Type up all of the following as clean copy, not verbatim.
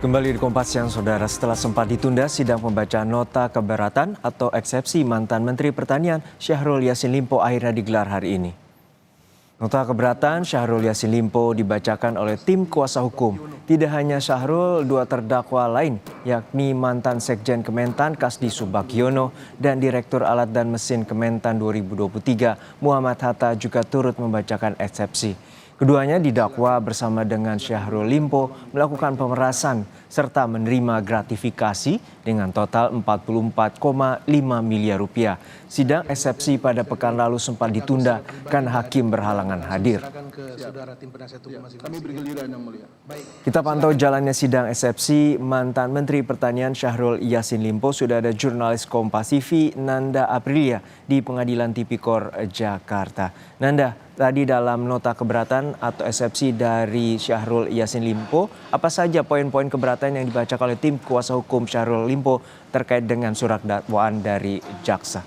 Kembali di Kompas Siang, Saudara. Setelah sempat ditunda sidang pembacaan nota keberatan atau eksepsi mantan Menteri Pertanian Syahrul Yassin Limpo akhirnya digelar hari ini. Nota keberatan Syahrul Yassin Limpo dibacakan oleh tim kuasa hukum. Tidak hanya Syahrul, dua terdakwa lain, yakni mantan Sekjen Kementan Kasdi Subagiono dan Direktur Alat dan Mesin Kementan 2023 Muhammad Hatta juga turut membacakan eksepsi. Keduanya didakwa bersama dengan Syahrul Limpo melakukan pemerasan serta menerima gratifikasi dengan total 44,5 miliar rupiah. Sidang eksepsi pada pekan lalu sempat ditunda karena hakim berhalangan hadir. Kita pantau jalannya sidang eksepsi mantan Menteri Pertanian Syahrul Yassin Limpo. Sudah ada jurnalis Kompas TV Nanda Aprilia di Pengadilan Tipikor Jakarta. Nanda, tadi dalam nota keberatan atau eksepsi dari Syahrul Yassin Limpo, apa saja poin-poin keberatan yang dibacakan oleh tim kuasa hukum Syahrul Limpo terkait dengan surat dakwaan dari jaksa?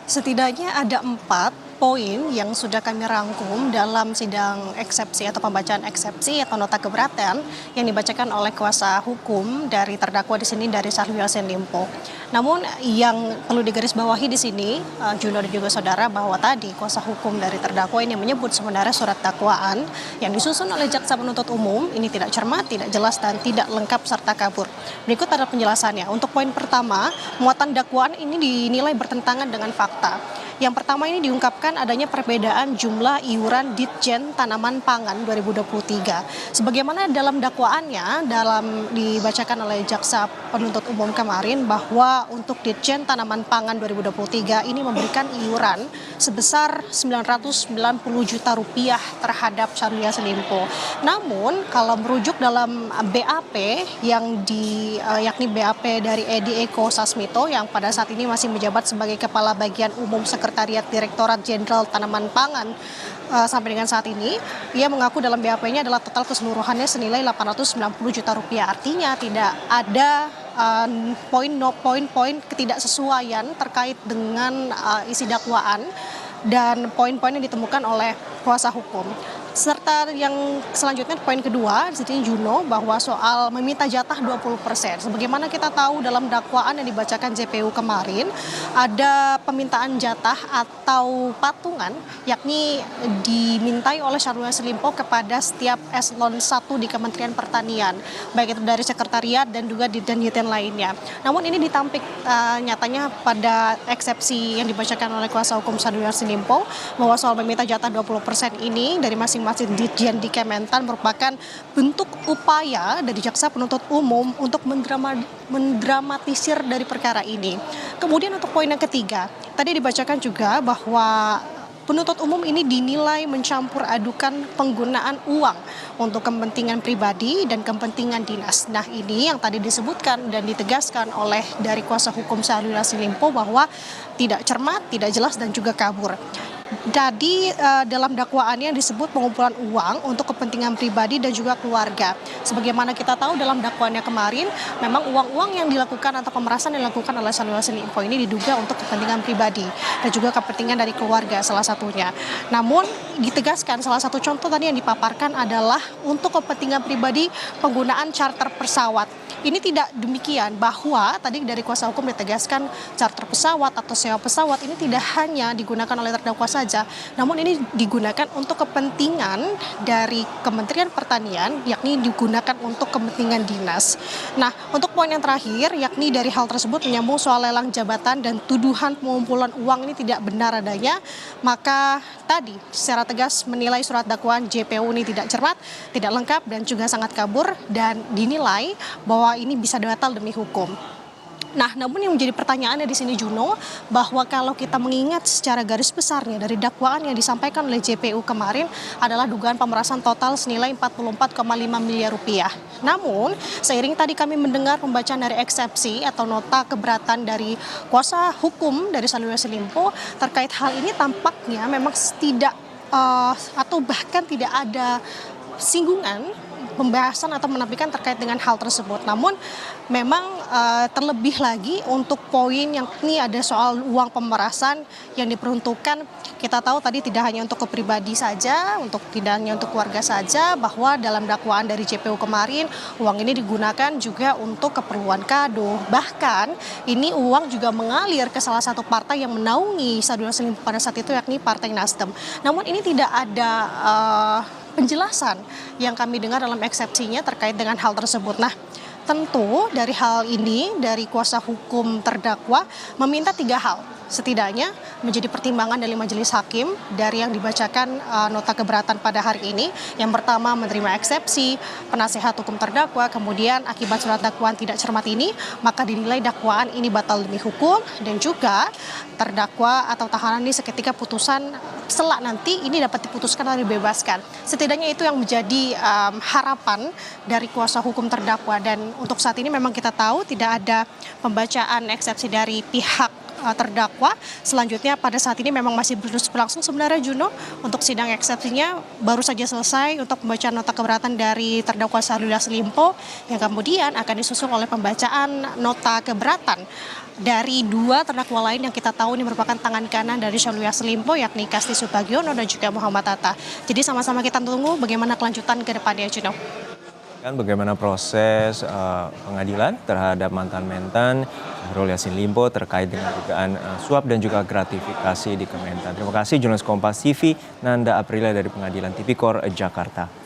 Setidaknya ada 4 poin yang sudah kami rangkum dalam sidang eksepsi atau pembacaan eksepsi atau nota keberatan yang dibacakan oleh kuasa hukum dari terdakwa di sini dari Syahrul Yassin Limpo. Namun yang perlu digarisbawahi di sini, Juno dan juga saudara, bahwa tadi kuasa hukum dari terdakwa ini menyebut sebenarnya surat dakwaan yang disusun oleh jaksa penuntut umum ini tidak cermat, tidak jelas dan tidak lengkap serta kabur. Berikut adalah penjelasannya. Untuk poin pertama, muatan dakwaan ini dinilai bertentangan dengan fakta. Yang pertama ini diungkapkan adanya perbedaan jumlah iuran Ditjen Tanaman Pangan 2023. Sebagaimana dalam dakwaannya dibacakan oleh jaksa penuntut umum kemarin bahwa untuk Ditjen Tanaman Pangan 2023 ini memberikan iuran sebesar 990 juta rupiah terhadap Syahrul Yassin Limpo. Namun kalau merujuk dalam BAP yakni BAP dari Edi Eko Sasmito yang pada saat ini masih menjabat sebagai Kepala Bagian Umum Sekretariat Direktorat Jenderal Tanaman Pangan sampai dengan saat ini, ia mengaku dalam BAP-nya adalah total keseluruhannya senilai 890 juta rupiah. Artinya tidak ada poin-poin ketidaksesuaian terkait dengan isi dakwaan dan poin-poin yang ditemukan oleh kuasa hukum. Serta yang selanjutnya poin kedua di sini Juno, bahwa soal meminta jatah 20%. Sebagaimana kita tahu dalam dakwaan yang dibacakan JPU kemarin ada permintaan jatah atau patungan yakni dimintai oleh Syahrul Yassin Limpo kepada setiap eselon 1 di Kementerian Pertanian, baik itu dari sekretariat dan juga dirjen lainnya. Namun ini ditampik nyatanya pada eksepsi yang dibacakan oleh kuasa hukum Syahrul Yassin Limpo bahwa soal meminta jatah 20% ini dari masing-masing Ditjen di Kementan merupakan bentuk upaya dari jaksa penuntut umum untuk mendramatisir dari perkara ini. Kemudian untuk poin yang ketiga, tadi dibacakan juga bahwa penuntut umum ini dinilai mencampur adukan penggunaan uang untuk kepentingan pribadi dan kepentingan dinas. Nah, ini yang tadi disebutkan dan ditegaskan oleh dari kuasa hukum Syahrul Yassin Limpo bahwa tidak cermat, tidak jelas dan juga kabur. Jadi dalam dakwaannya disebut pengumpulan uang untuk kepentingan pribadi dan juga keluarga. Sebagaimana kita tahu dalam dakwaannya kemarin, memang uang-uang yang dilakukan atau pemerasan yang dilakukan oleh Syahrul Yassin Limpo ini diduga untuk kepentingan pribadi dan juga kepentingan dari keluarga salah satunya. Namun ditegaskan salah satu contoh tadi yang dipaparkan adalah untuk kepentingan pribadi penggunaan charter pesawat. Ini tidak demikian, bahwa tadi dari kuasa hukum ditegaskan charter pesawat atau sewa pesawat ini tidak hanya digunakan oleh terdakwa saja, namun ini digunakan untuk kepentingan dari Kementerian Pertanian, yakni digunakan untuk kepentingan dinas. Nah, untuk poin yang terakhir, yakni dari hal tersebut menyambung soal lelang jabatan dan tuduhan pengumpulan uang ini tidak benar adanya, maka tadi secara tegas menilai surat dakwaan JPU ini tidak cermat, tidak lengkap dan juga sangat kabur, dan dinilai bahwa ini bisa batal demi hukum. Nah, namun yang menjadi pertanyaannya di sini Juno, bahwa kalau kita mengingat secara garis besarnya dari dakwaan yang disampaikan oleh JPU kemarin adalah dugaan pemerasan total senilai 44,5 miliar rupiah. Namun, seiring tadi kami mendengar pembacaan dari eksepsi atau nota keberatan dari kuasa hukum dari Syahrul Yassin Limpo terkait hal ini, tampaknya memang tidak atau bahkan tidak ada singgungan pembahasan atau menepikan terkait dengan hal tersebut. Namun memang terlebih lagi untuk poin yang ini ada soal uang pemerasan yang diperuntukkan, kita tahu tadi tidak hanya untuk ke pribadi saja, tidak hanya untuk keluarga saja, bahwa dalam dakwaan dari JPU kemarin uang ini digunakan juga untuk keperluan kado. Bahkan ini uang juga mengalir ke salah satu partai yang menaungi Syahrul Yassin Limpo pada saat itu, yakni Partai Nasdem. Namun ini tidak ada penjelasan yang kami dengar dalam eksepsinya terkait dengan hal tersebut. Nah, tentu dari hal ini, dari kuasa hukum terdakwa meminta 3 hal setidaknya menjadi pertimbangan dari majelis hakim dari yang dibacakan nota keberatan pada hari ini. Yang pertama, menerima eksepsi penasihat hukum terdakwa, kemudian akibat surat dakwaan tidak cermat ini, maka dinilai dakwaan ini batal demi hukum, dan juga terdakwa atau tahanan ini seketika putusan setelah nanti ini dapat diputuskan atau dibebaskan. Setidaknya itu yang menjadi harapan dari kuasa hukum terdakwa, dan untuk saat ini memang kita tahu tidak ada pembacaan eksepsi dari pihak terdakwa. Selanjutnya pada saat ini memang masih terus berlangsung sebenarnya, Juno, untuk sidang eksepsinya baru saja selesai untuk pembacaan nota keberatan dari terdakwa Syahrul Yassin Limpo, yang kemudian akan disusul oleh pembacaan nota keberatan dari 2 terdakwa lain yang kita tahu ini merupakan tangan kanan dari Syahrul Yassin Limpo, yakni Kasti Subagiono dan juga Muhammad Hatta. Jadi sama-sama kita tunggu bagaimana kelanjutan ke depannya, Juno. Bagaimana proses pengadilan terhadap mantan-mantan Syahrul Yassin Limpo terkait dengan dugaan suap dan juga gratifikasi di Kementan. Terima kasih jurnalis Kompas TV Nanda Aprilia dari Pengadilan Tipikor Jakarta.